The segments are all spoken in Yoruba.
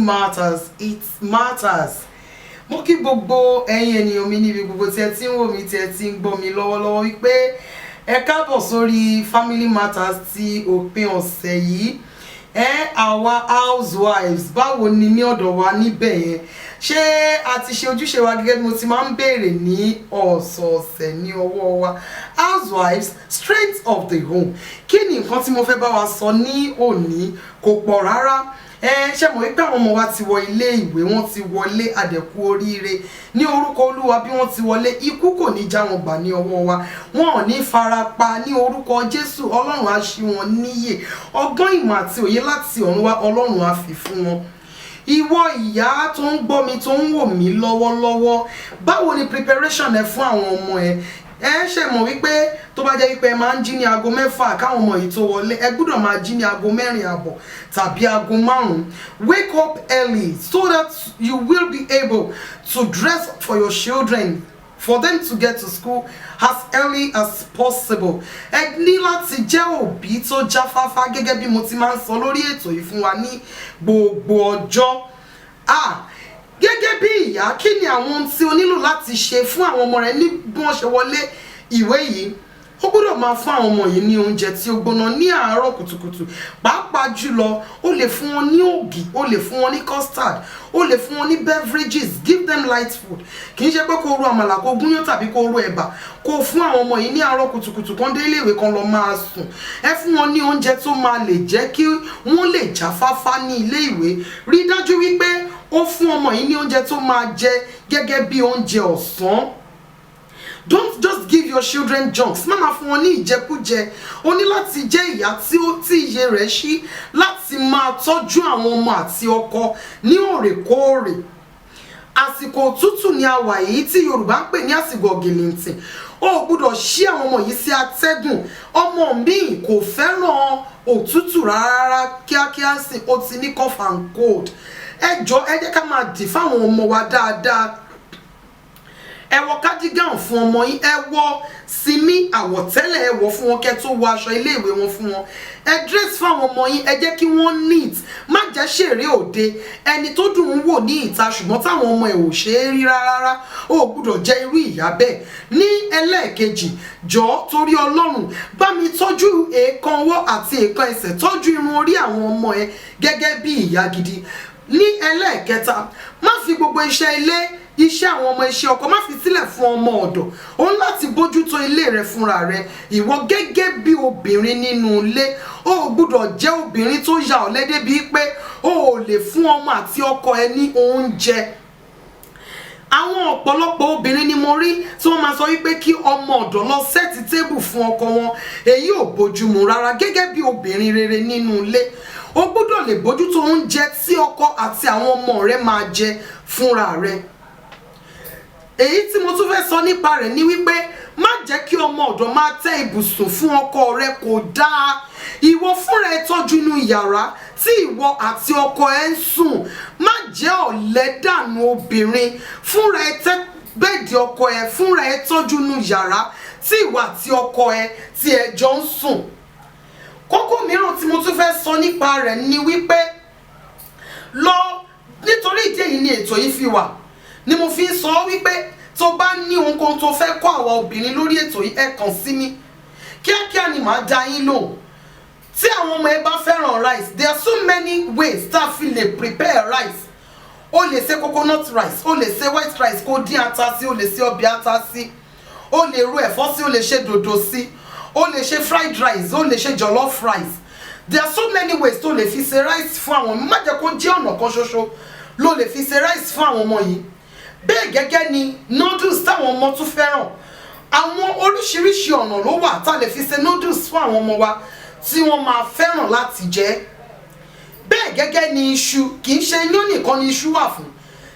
matters, it matters. Mo kí gbogbo ẹ̀yin ènìyàn mi níbi gbogbo tí ẹ ti ń wò mí tí ẹ ti ń gbọ́ mi lọ́wọ́lọ́wọ́ wípé ẹ káàbọ̀ sórí Family Matters ti òpin ọ̀sẹ̀ yìí. Àwa housewives báwo ni ní ọ̀dọ̀ wa níbẹ̀ yẹn, ṣé a ti ṣe ojúṣe wa gẹ́gẹ́ bí mo ti máa ń béèrè ní ọ̀sọ̀ọ̀sẹ̀ ní ọwọ́ wa. Housewives, strength of the home. Kí ni nǹkan tí mo fẹ́ bá wa sọ ní òní? Kò pọ̀ rárá. Ṣé mọ̀ wípé àwọn ọmọ wa ti wọ ilé ìwé, wọ́n ti wọlé, àdẹ̀kú oríire ní orúkọ Olúwa. Bí wọ́n ti wọlé, ikú kò ní já wọn gbà ní ọwọ́ wa, wọn ò ní farapa ní orúkọ Jésù. Ọlọ́run á ṣí wọn níyè, ọgbọ́n ìmọ̀ àti òye láti ọ̀run wá Ọlọ́run á fi fún wọn. Ìwọ ìyá tó ń gbọ́ mi, tó ń wò mí lọ́wọ́lọ́wọ́, báwo ni preparation ẹ fún àwọn ọmọ ẹ? Ṣé mọ̀ wípé tó bá jẹ́ wípé ẹ máa ń jí ní aago 6 káwọn ọmọ yìí tó wọlé, ẹ gbọ́dọ̀ máa jí ní aago 4:30 tàbí aago 5. Wake up early so that you will be able to dress for your children, for them to get to school as early as possible. Ẹ ní láti jẹ́ òbí tó jáfáfá gẹ́gẹ́ bí mo ti máa ń sọ lórí ètò yìí fún wa ní gbogbo ọjọ́. Gẹ́gẹ́ bí ìyá, kí ni àwọn ohun tí o nílò láti ṣe fún àwọn ọmọ rẹ ní bí wọ́n ṣe wọlé ìwé yìí? Ó gbọ́dọ̀ máa fún àwọn ọmọ yìí ní oúnjẹ tí ó gbóná ní àárọ̀ kùtùkùtù. Pàápàá jùlọ, o lè fún wọn ní ògì, o lè fún wọn ní custard, o lè fún wọn ní beverages. Give them light food. Kì í ṣe pé kó ro àmàlà, kó gúnyán tàbí kó ro ẹ̀bà. Kó fún àwọn ọmọ yìí ní àárọ̀ kùtùkùtù kan dé ilé ìwé kan lọ máa sùn. Ẹ fún wọn ní oúnjẹ tó máa lè jẹ́ kí wọ́n lè jáfáfá ní ilé ìwé. Rí dájú wípé ó fún ọmọ yìí ní oúnjẹ tó máa jẹ gẹ́gẹ́ bí oúnjẹ ọ̀sán. Don't just give your children junks. Má máa fún wọn ní ìjẹkújẹ. O ní láti jẹ́ ìyá tí iye rẹ̀ ṣí láti máa tọ́jú àwọn ọmọ àti ọkọ ní òrèkóòrè. Àsìkò òtútù ni a wà yìí tí Yorùbá ń pè ní àsìkò ọ̀gìnìntìn. O gbọ́dọ̀ ṣí àwọn ọmọ yìí sí atẹ́gùn. Ọmọ mi kò fẹ́ràn òtútù rárá, kíákíá sí ó ti ní cough and cold. Ẹ jọ̀ọ́, ẹ jẹ́ ká máa dì fáwọn ọmọ wa dáadáa. Ẹ wọ cardigan fún ọmọ yín, ẹ wọ simi àwọ̀tẹ́lẹ̀, ẹ wọ fún wọn kẹ́ tó wọ aṣọ ilé ìwé wọn fún wọn. Ẹ dress fáwọn ọmọ yín, ẹ jẹ́ kí wọ́n neat. Má jẹ́ ṣeré òde, ẹni tó dùn ún wò ní ìta ṣùgbọ́n táwọn ọmọ ẹ̀ ò ṣe é rí rárá. O gbọ́dọ̀ jẹ́ irú ìyá bẹ́ẹ̀. Ní ẹlẹ́ẹ̀kejì, jọ̀ọ́ torí Ọlọ́run, bá mi tọ́jú èèkàn ọwọ́ àti èèkàn ẹsẹ̀, tọ́jú irun orí àwọn ọmọ ẹ gẹ́gẹ́ bí ìyá gidi. Ní ẹlẹ́ẹ̀kẹta, má fi gbogbo iṣẹ́ ilé, iṣẹ́ àwọn ọmọ, iṣẹ́ ọkọ, má fi sílẹ̀ fún ọmọ ọ̀dọ̀. O ní láti bójútó ilé rẹ fúnra rẹ. Ìwọ gẹ́gẹ́ bí obìnrin nínú ilé, o gbọ́dọ̀ jẹ́ obìnrin tó ya ọ̀lẹ débi pé o ò lè fún ọmọ àti ọkọ ẹ ní oúnjẹ. Àwọn ọ̀pọ̀lọpọ̀ obìnrin ni mo rí tí wọ́n máa sọ wípé kí ọmọ ọ̀dọ̀ lọ sẹ́ẹ̀tì tébù fún ọkọ wọn. Èyí ò bójúmu rárá. Gẹ́gẹ́ bí obìnrin rere nínú ilé, o gbọ́dọ̀ lè bójútó oúnjẹ tí ọkọ àti àwọn ọmọ rẹ máa jẹ fúnra rẹ. Èyí tí mo tún fẹ́ sọ nípa rẹ̀ ni wípé má jẹ́ kí ọmọ ọ̀dọ̀ máa tẹ́ ibùsùn fún ọkọ rẹ, kò dáa. Ìwọ fúnra ẹ tọ́jú inú yàrá tí ìwọ àti ọkọ ẹ ń sùn. Má jẹ́ ọ̀lẹ dànù obìnrin. Fúnra ẹ tẹ́ bẹ́ẹ̀dì ọkọ ẹ, fúnra ẹ tọ́jú inú yàrá tí ìwọ àti ọkọ ẹ tí ẹ jọ ń sùn. Kókó mìíràn tí mo tún fẹ́ sọ nípa rẹ̀ ni wípé nítorí ìdí èyí ni ètò yìí fi wà, ni mo fi ń sọ wípé tó bá ní ohunkóhun tó fẹ́ kọ́ àwa obìnrin lórí ètò yìí, ẹ kàn sí mi kíákíá ni màá dá yín lò. Tí àwọn ọmọ ẹ bá fẹ́ràn rice, there are so many ways tá a fi lè prepare rice. O lè ṣe coconut rice, o lè ṣe white rice kó dín ata sí, o lè ṣe ọbẹ̀ ata sí, o lè ro ẹ̀fọ́ sí, o lè ṣe dòdò sí, o lè ṣe fried rice, o lè ṣe jollof rice. There are so many ways tó lè fi ṣe rice fún àwọn ọmọ. Má jẹ́ kó jẹ́ ọ̀nà kan ṣoṣo ló lè fi ṣe rice fún àwọn ọmọ yìí. Bẹ́ẹ̀ gẹ́gẹ́ ni noodles táwọn ọmọ tún fẹ́ràn. Àwọn oríṣiríṣi ọ̀nà ló wà tá lè fi ṣe noodles fún àwọn ọmọ wa tí wọ́n máa fẹ́ràn láti jẹ. Bẹ́ẹ̀ gẹ́gẹ́ ni iṣu, kì í ṣe iyán nìkan ni iṣu wà fún.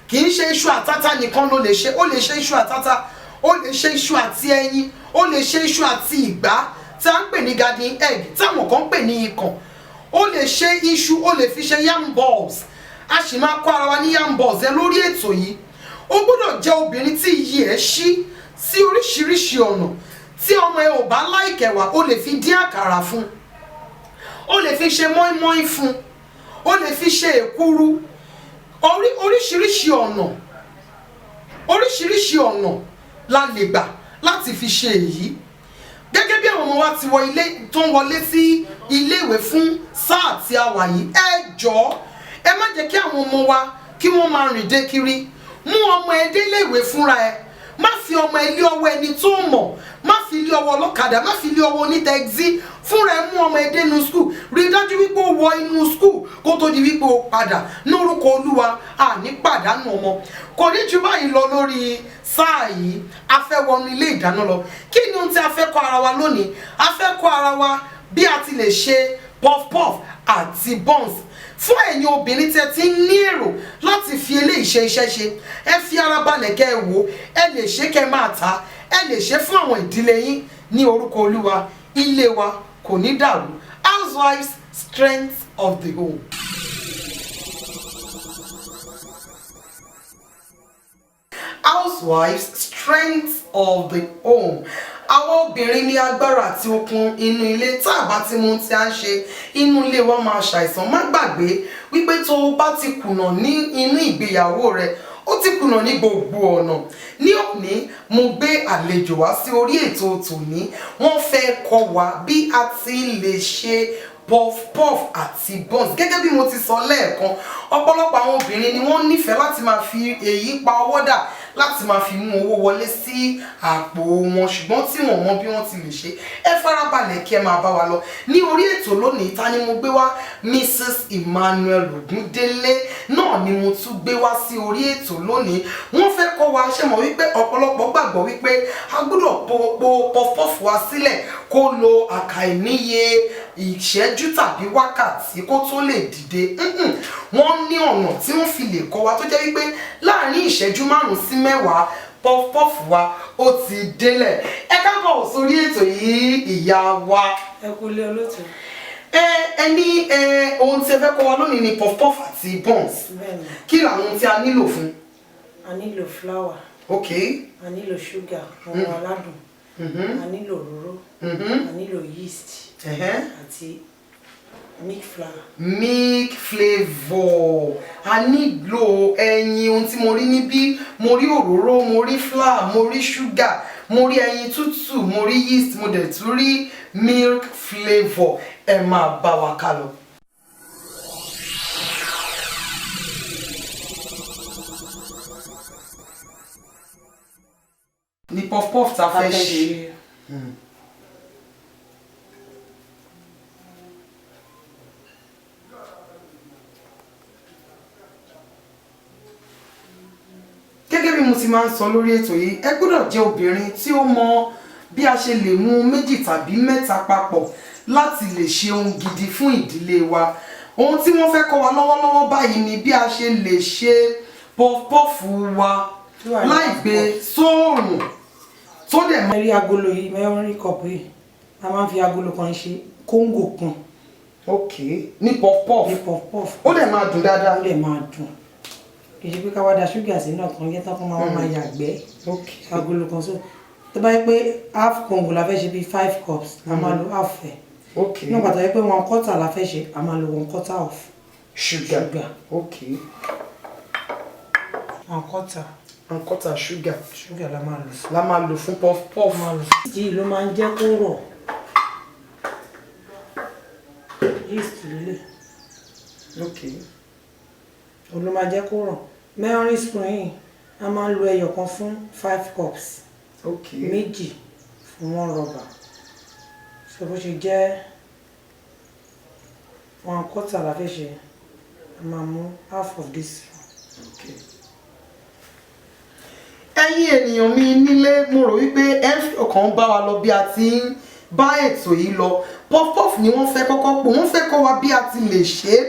Kì í ṣe iṣu àtàtà nìkan ló lè ṣe. O lè ṣe iṣu àtàtà, o lè ṣe iṣu àti ẹyin, o lè ṣe iṣu àti ìgbá tí a ń pè ní garden egg, táwọn kan ń pè ní ikàn. O lè ṣe iṣu, o lè fi ṣe yam balls. A sì máa kọ́ ara wa ní yam balls ẹ lórí ètò yìí. O gbọ́dọ̀ jẹ́ obìnrin tí iyì ẹ̀ ṣí sí oríṣiríṣi ọ̀nà. Tí ọmọ ẹ ò bá láìkẹ̀ wá, o lè fi dín àkàrà fún. O lè fi ṣe mọ́ínmọ́ín fún. O lè fi ṣe èkuru. oríṣiríṣi ọ̀nà la lè gbà láti fi ṣe èyí gẹ́gẹ́ bí àwọn ọmọ wa ti wọ ilé tó ń wọlé sí iléèwé fún sáà tí a wà yìí ẹ jọ̀ọ́ ẹ má jẹ́ kí àwọn ọmọ wa kí wọ́n máa rìn dé kiri mú ọmọ ẹ dé iléèwé fúnra ẹ má fi ọmọ ẹ lé ọwọ́ ẹni tó mọ̀ má fi lé ọwọ́ ọlọ́kadà má fi lé ọwọ́ onítẹ̀gí fúnra ẹ mú ọmọ ẹ dé inú skul rí i dájú wípé ó wọ inú skul kó tó di wípé ó padà lórúkọ Olúwa àní pàdánù ọmọ kò ní ju báyìí lọ lórí sáà yìí a fẹ́ wọnú ilé ìdáná lọ kí ni ohun tí a fẹ́ kọ́ ara wa lónìí a fẹ́ kọ́ ara wa bí a ti lè ṣe puff puff àti buns fún ẹ̀yin obìnrin tẹ́ ti ń ní èrò láti fi eléyìí ṣe iṣẹ́ ṣe ẹ fi ara balẹ̀ kẹ́ ẹ wò ẹ lè ṣe kẹ́ máa ta ẹ lè ṣe fún àwọn ìdílé yín ní orúkọ Olúwa ilé wa kò ní dàrú housewives strength of the home. Housewives strength of the home. Àwọn obìnrin ní agbára àti okun inú ilé tá a bá ti mú tí a ń ṣe inú ilé wa máa ṣàìsàn má gbàgbé wípé tó o bá ti kùnà ní inú ìgbéyàwó rẹ ó ti kùnà ní gbogbo ọ̀nà. Ní òní mo gbé àlejò wá sí orí ètò tòní wọ́n fẹ́ kọ́ wa bí a ti lè ṣe puff puff àti buns gẹ́gẹ́ bí mo ti sọ lẹ́ẹ̀kan ọ̀pọ̀lọpọ̀ àwọn obìnrin ni wọ́n nífẹ̀ẹ́ láti máa fi èyí pa ọwọ́ dà láti máa fi mú owó wọlé sí àpò wọn ṣùgbọ́n tí wọ́n mọ bí wọ́n ti lè ṣe ẹ farabalẹ̀ kí ẹ máa bá wa lọ ní orí ètò lónìí ta ni mo gbé wá Mrs. Emmanuel Ogundele náà ni mo tún gbé wá sí orí ètò lónìí wọ́n fẹ́ kọ́ wa ṣe mọ̀ wípé ọ̀pọ̀lọpọ̀ gbàgbọ́ wípé a gbọ́dọ̀ po puff puff wa sílẹ̀ kó lo àkàìníye ìṣẹ́jú tàbí wákàtí kó tó lè dìde wọ́n ní ọ̀nà tí wọ́n fi lè kọ́ wa tó jẹ́ wípé láàrin ìṣẹ́jú 5 sí 10 puff puff wa ó ti délẹ̀ ẹ káàbọ̀ sórí ètò yìí ìyá wa. ẹ kú lé olóòtú. ẹni ohun tí ẹ fẹ́ kọ́ wa lónìí ni puff puff àti buns kí làwọn tí a nílò fún. a nílò flour. ok. a nílò sugar ohun aládùn. a nílò òróró. a nílò yeast. àti milk flour. Milk flavour a nílò ẹyin ohun tí mo rí níbí mo rí òróró mo rí flour mo rí sugar mo rí ẹyin tútù mo rí yeast mo dẹ̀ tún rí milk flavour ẹ máa bá wa ká lọ. ní puff puff ta fẹ́ ṣe. gẹ́gẹ́ bí mo ti máa ń sọ lórí ètò yìí ẹ gbọ́dọ̀ jẹ́ obìnrin tí ó mọ bí a ṣe lè mú méjì tàbí mẹ́ta papọ̀ láti lè ṣe ohun gidi fún ìdílé wa ohun tí wọ́n fẹ́ kọ́ wa lọ́wọ́lọ́wọ́ báyìí ni bí a ṣe lè ṣe puff puff wa láì gbé sóòrùn tó dẹ̀ mẹ́rí agolo yìí mẹ́rin kọ̀pù yìí a máa ń fi agolo kan ṣe kóńgò kan. ok ní puff puff. ní puff puff. ó dẹ̀ máa dùn dáadáa. ó dẹ̀ máa dùn kì í ṣe pé ká wá da ṣúgà sínú ọ̀kan yẹn tán fún máa yàgbẹ́ agolo kan so tó bá yẹ pé half kóńgò la fẹ́ ṣe bíi 5 cups a máa lo half ẹ̀ nígbà pàtàkì yẹ pé 1/4 la fẹ́ ṣe a máa lo 1/4 of sugar. ok 1/4 sugar la máa lò fún puff puff. yìí ló máa ń jẹ́ kó rọ̀ yeast lílé. ok òun ló máa jẹ́ kó rọ̀ measuring spoon yìí a máa ń lo ẹyọ kan fún 5 cups méjì fún 1 rubber so bó ṣe jẹ́ 1/4 la fẹ́ ṣe a máa mú half of this. ẹ̀yin ènìyàn mi nílé mo rò wípé ẹ fi ọkàn bá wa lọ bí a ti ń bá ètò yìí lọ puff puff ni wọ́n fẹ́ kọ́kọ́ pò wọ́n fẹ́ kọ́ wa bí a ti lè ṣe é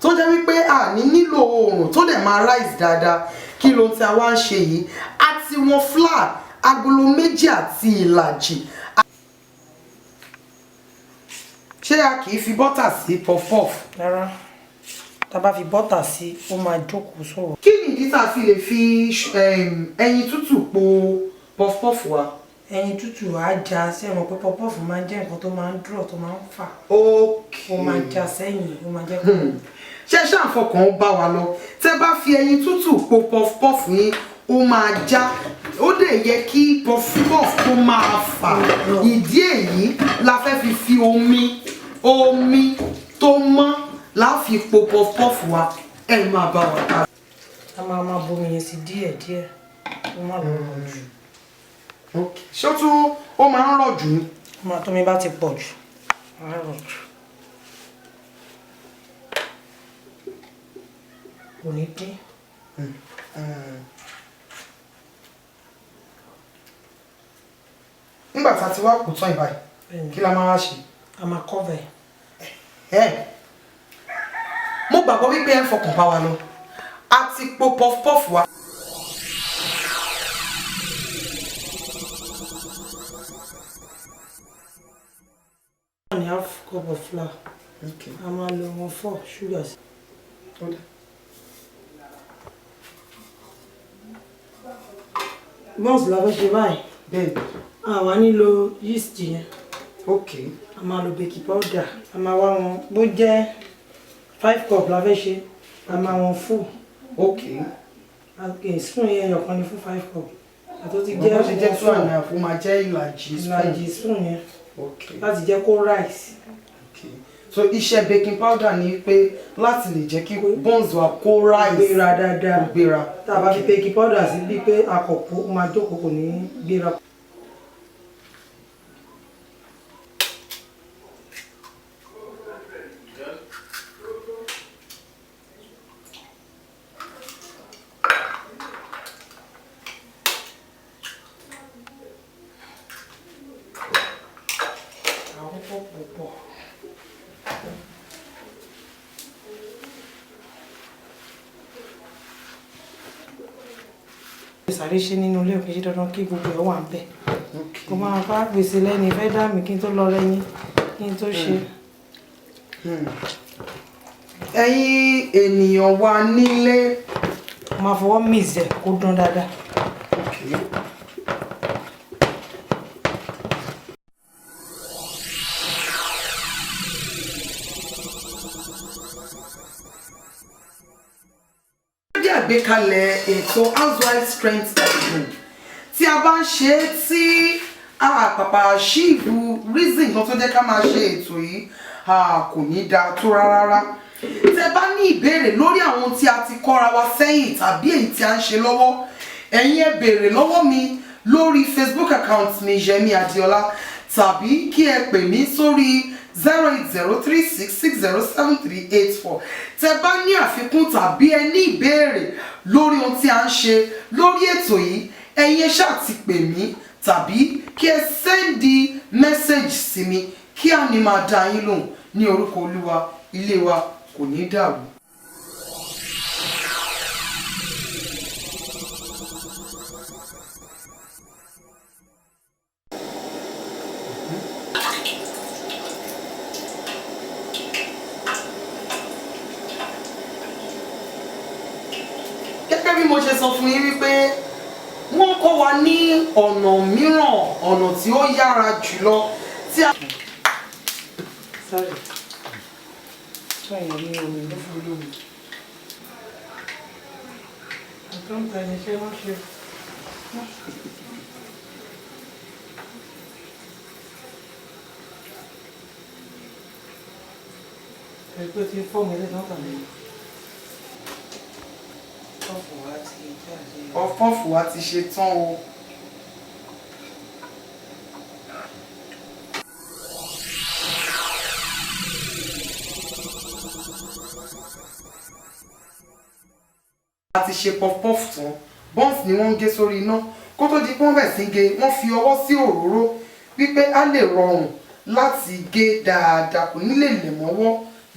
tó jẹ́ wípé a ní nílò oòrùn tó dẹ̀ máa rise dáadáa kí ló tí a wá ń ṣe yìí àti wọn flour agolo 2 àti ìlàjì. ṣé a kì í fi bọ́tà sí puff puff? rárá tá a bá fi bọ́tà sí ó máa jókòó sọ̀rọ̀. kí ni ìdí tá a fi lè fi ẹyin tútù po puff puff wa? ẹyin tútù á já sí ẹ̀wọ̀n pé puff puff máa ń jẹ́ nǹkan tó máa ń dúró tó máa ń fà. ok ó máa já sẹ́yìn ó máa jẹ́ kó. ṣe ṣàǹfọkàn bá wa lọ tẹ́ bá fi ẹyin tútù po puff puff yín ó máa já ó dẹ̀ yẹ kí puff puff tó máa fà ìdí èyí la fẹ́ fi omi tó mọ́ la fi po puff puff wa ẹ máa bá wa ká. a máa bomi yẹn sí díẹ̀ ó má lọ rọ̀ jù. ṣé ó tún ó máa ń rọ̀ jù ni. tómi bá ti pọ̀ jù á rọ̀ jù. kò ní dín. nígbà tá a ti wá kò tán ìbáyìí kí la máa ṣe. a máa cover ẹ̀. mo gbàgbọ́ wípé ẹ ń fọkàn bá wa lọ a ti po puff puff wa. half cup of flour. Okay. A máa lo 4 sugar. Buns la fẹ́ ṣe báyìí. Bẹ́ẹ̀ni. A wá nílò yeast yẹn. Okay. A máa lo baking powder. A máa wá wọn bó jẹ́ 5 cup la fẹ́ ṣe. A máa wọn full. Okay. Okay, spoon yẹn yọ̀kan ni fún 5 cup. Àtó ti Jẹ́ 2.5 ó máa jẹ́ ìlàjì spoon yẹn. Okay. Láti jẹ́ kó rise. Okay. So iṣẹ́ baking powder ni pé láti lè jẹ́ kí buns wa kó rise. Gbéra dáadáa. Gbéra. Tá a bá fi baking powder sí bí pé àkọ́kọ́ ó máa jókòó kò ní gbéra. Sáré ṣe nínú ilé òkè ṣe dandan kí gbogbo ẹ̀ wà ń bẹ̀. Kò máa bá gbèsè lẹ́ni fẹ́ dá mi kí n tó lọ rẹ́yìn kí n tó ṣe. Ẹ̀yin ènìyàn wa nílé. Máa fọwọ́ mìzẹ̀ kó dán dáadáa. Àgbékalẹ̀ ètò housewife strength training tí a bá ń ṣe tí àpàpà ṣíìbù reason kan tó jẹ́ ká máa ṣe ètò yìí kò ní dáa tó rárá. Tẹ́ bá ní ìbéèrè lórí àwọn tí a ti kọ́ra wa sẹ́yìn tàbí èyí tí a ń ṣe lọ́wọ́ ẹ̀yin ẹ béèrè lọ́wọ́ mi lórí Facebook account mi Yemi Adéọlá tàbí kí ẹ pè mí sórí 08036607384. Tẹ́ bá ní àfikún tàbí ẹ ní ìbéèrè lórí ohun tí a ń ṣe lórí ètò yìí ẹ̀yin ṣáà ti pè mí tàbí kí ẹ sẹ́ndì mẹ́sẹ̀gì sí mi kí a ní máa dá yín lóhùn ní orúkọ Olúwa ilé wa kò ní dàrú. Gẹ́gẹ́ bí mo ṣe sọ fún yín wípé wọ́n kọ́ wa ní ọ̀nà mìíràn ọ̀nà tí ó yára jùlọ tí a. Sorry. Try ní omi ló fún lómi. Nǹkan ta ni ṣé wọ́n ṣe. Ẹgbẹ́ tí fọ́ọ̀mù ilé náà tàbí. Ọ̀fọ̀fù wa ti ṣe tán o. A ti ṣe puff-puff tán buns ni wọ́n ń gé sórí iná kó tó di pé wọ́n bẹ̀rẹ̀ sí gé wọ́n fi ọwọ́ sí òróró wípé á lè rọrùn láti gé dáadáa kò ní lè lẹ̀ mọ́wọ́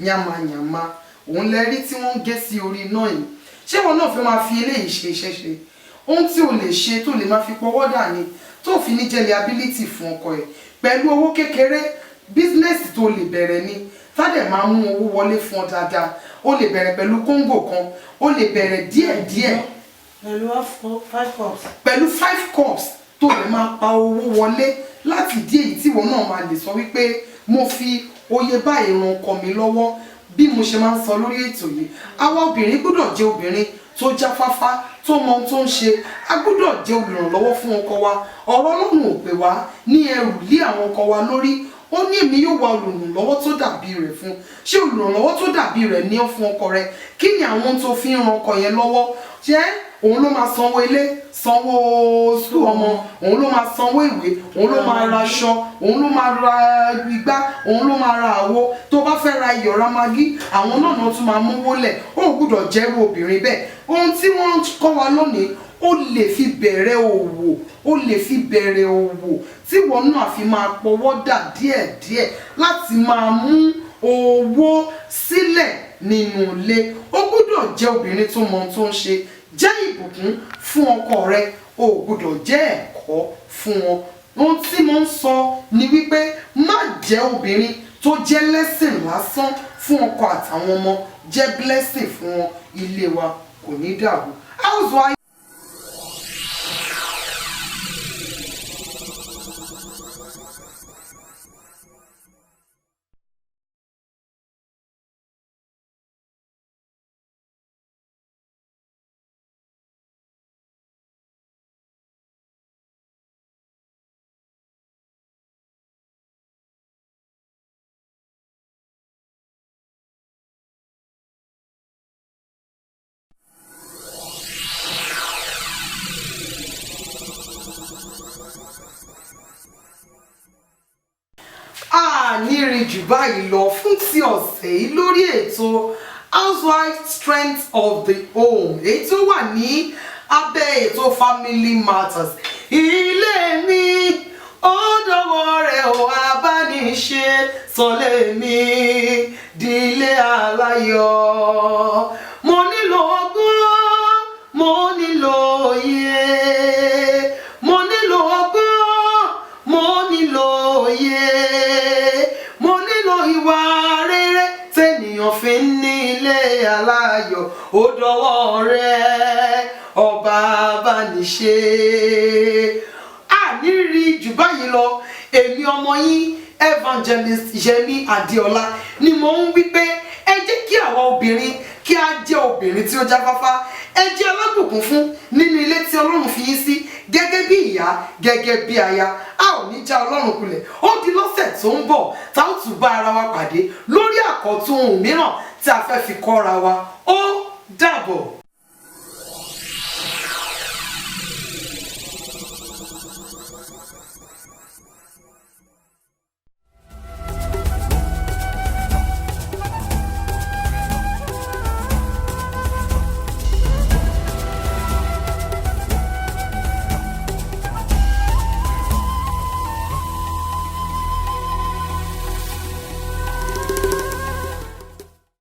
yàmàyàmà òun lẹ rí tí wọ́n ń gé sí orí iná yìí. Ṣé wọn náà fẹ́ máa fi eléyìí ṣe iṣẹ́ ṣe ohun tí o lè ṣe tó lè máa fi pọwọ́ dà ní tó fi ní jẹ́ liability fún ọkọ ẹ̀ pẹ̀lú owó kékeré bísínẹ́sì tó lè bẹ̀rẹ̀ ni tádẹ̀ máa mú owó wọlé fún ọ dáadáa o lè bẹ̀rẹ̀ pẹ̀lú kóńgò kan o lè bẹ̀rẹ̀ díẹ̀díẹ̀ pẹ̀lú 5 cups. Pẹ̀lú 5 cups tó lè máa pa owó wọlé láti dí èyí tí wọn náà máa lè sọ wípé mo fi oye báyìí ran ọkọ mi lọ́wọ́ bí mo ṣe máa ń sọ lórí ètò yìí àwa obìnrin gbọ́dọ̀ jẹ́ obìnrin tó jáfáfá tó mọ ohun tó ń ṣe a gbọ́dọ̀ jẹ́ olùrànlọ́wọ́ fún ọkọ wa ọ̀rọ̀ Ọlọ́run ò pè wá ní ẹrù lé àwọn ọkọ wa lórí ó ní èmi yóò wá olùrànlọ́wọ́ tó dàbí rẹ̀ fún ṣé olùrànlọ́wọ́ tó dàbí rẹ̀ ní ọ́ fún ọkọ rẹ kí ni àwọn tó fi ń ran ọkọ yẹn lọ́wọ́ jẹ́ òun ló máa sanwó ilé sanwó skul ọmọ òun ló máa sanwó ìwé òun ló máa ra aṣọ òun ló máa ra igbá òun ló máa ra àwo tó bá fẹ́ ra iyọ̀ ra magí àwọn náà tún máa mówó lẹ̀ ó gbọ́dọ̀ jẹ́rú obìnrin bẹ́ẹ̀ ohun tí wọ́n kọ́ wa lónìí ó lè fi bẹ̀rẹ̀ òwò ó lè fi bẹ̀rẹ̀ òwò tí wọn náà fi máa pọwọ́ dà díẹ̀díẹ̀ láti máa mú owó sílẹ̀ nínú ilé ó gbọ́dọ̀ jẹ́ obìnrin tó mọ ohun tó ń ṣe jẹ́ ìbùkún fún ọkọ rẹ ó gbọ́dọ̀ jẹ́ ẹ̀kọ́ fún wọn ohun tí mo ń sọ ni wípé má jẹ́ obìnrin tó jẹ́ lẹ́sìn lásán fún ọkọ àtàwọn ọmọ jẹ́ blessing fún wọn ilé wa kò ní dàrú. Housewife. Nírin jù báyìí lọ fún ti ọ̀sẹ̀ yìí lórí ètò Housewife Strength of the Home èyí tó wà ní abẹ́ ètò Family Matters. Ilé mi ó dọ̀wọ́ rẹ̀ ò abániṣe sọlé mi dílé aláyọ̀ mo nílò ọgbọ́n mo nílò òye mo nílò ọgbọ́n mo nílò òye mo nílò ìwà rere tẹ́nìyàn fi ń ní ilé aláyọ̀ ó dọ̀wọ́ rẹ̀ ọba abániṣe. Àníri jù báyìí lọ èmi ọmọ yín Evangelist Yẹmí Adéọlá ni mo ń wí pé ẹ jẹ́ kí àwa obìnrin kí a jẹ́ obìnrin tí ó jáfáfá ẹ jẹ́ alábùkún fún nínú ilé tí Ọlọ́run fi yín sí gẹ́gẹ́ bí ìyá gẹ́gẹ́ bí aya a ò ní já Ọlọ́run kulẹ̀ ó di lọ́sẹ̀ tó ń bọ̀ tá ó tún bá ara wa pàdé lórí àkọ́tún ohun mìíràn tí a fẹ́ fi kọ́ra wa ó dàbọ̀.